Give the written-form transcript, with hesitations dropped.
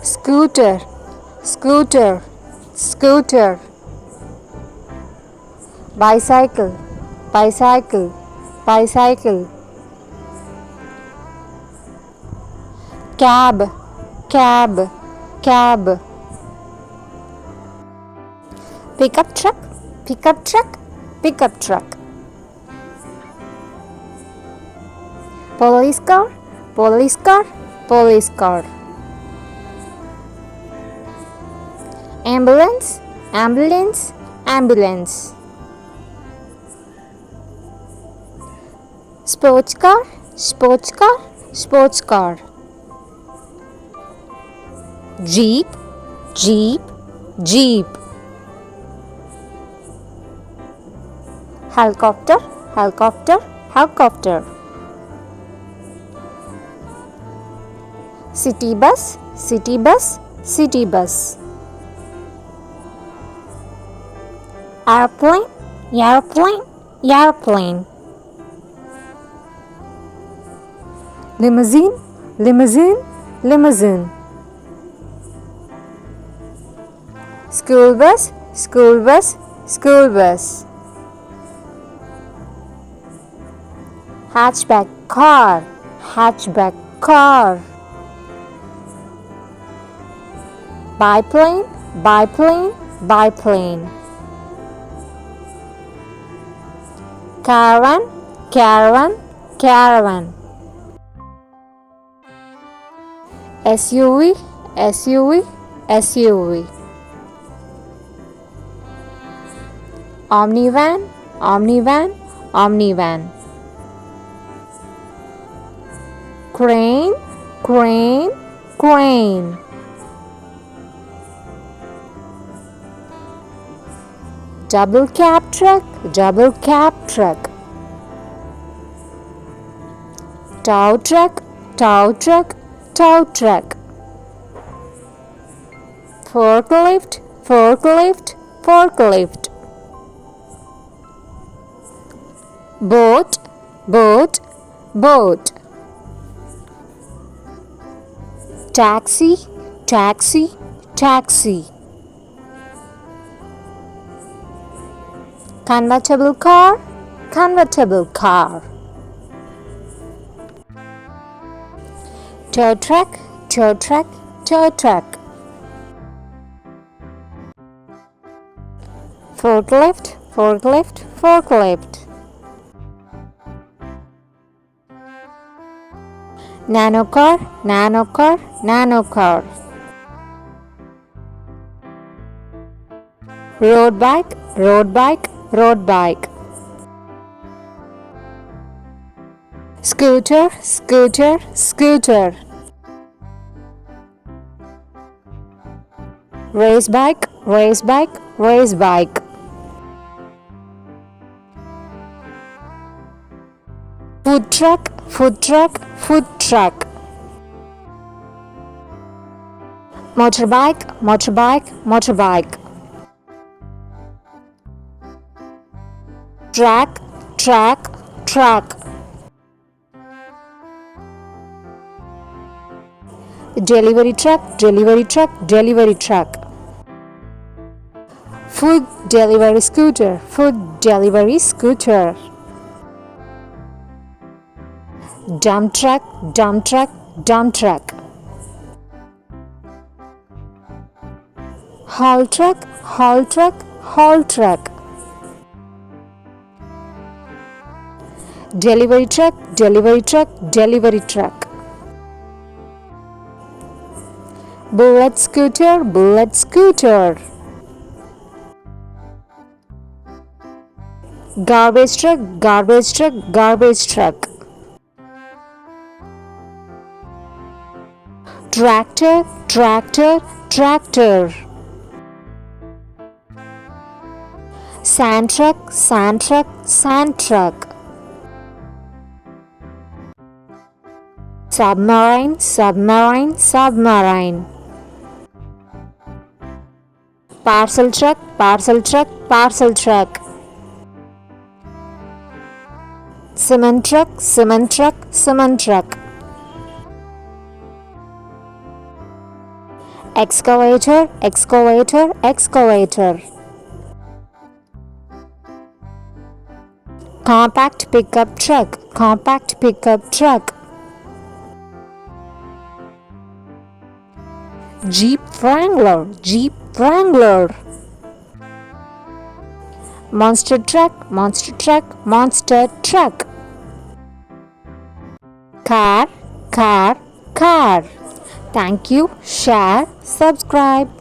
scooter, scooter, scooter. Bicycle, bicycle, bicycle. Cab, cab, cab. Pickup truck, pickup truck, pickup truck. Police car, police car, police car. Ambulance, ambulance, ambulance. Sports car, sports car, sports car. Jeep, jeep, jeep. Helicopter, helicopter, helicopter. City bus, city bus, city bus. Airplane, airplane, airplane. Limousine, limousine, limousine. School bus, school bus, school bus. Hatchback car, hatchback car. Biplane, biplane, biplane. Caravan, caravan, caravan. SUV, SUV, SUV. Omnivan, omnivan, omnivan. Crane, crane, crane. Double cab truck, double cab truck. Tow truck, tow truck, tow truck. Forklift, forklift, forklift. Boat, boat, boat. Taxi, taxi, taxi. Convertible car, convertible car. Tow truck, tow truck, tow truck. Forklift, forklift, forklift. Nano car, nano car, nano car. Road bike, road bike, road bike. Scooter, scooter, scooter. Race bike, race bike, race bike. Food truck, food truck, food truck. Motorbike, motorbike, motorbike. Track, track, track. Delivery truck, delivery truck, delivery truck. Food delivery scooter, food delivery scooter. Dump truck, dump truck, dump truck. Haul truck, haul truck, haul truck. Delivery truck, delivery truck, delivery truck. Bullet scooter, bullet scooter. Garbage truck, garbage truck, garbage truck. Tractor, tractor, tractor. Sand truck, sand truck, sand truck. Submarine, submarine, submarine. Parcel truck, parcel truck, parcel truck. Cement truck, cement truck, cement truck. Excavator, excavator, excavator. Compact pickup truck, compact pickup truck. Jeep Wrangler, Jeep Wrangler. Monster truck, monster truck, monster truck. Car, car, car. Thank you. Share, subscribe.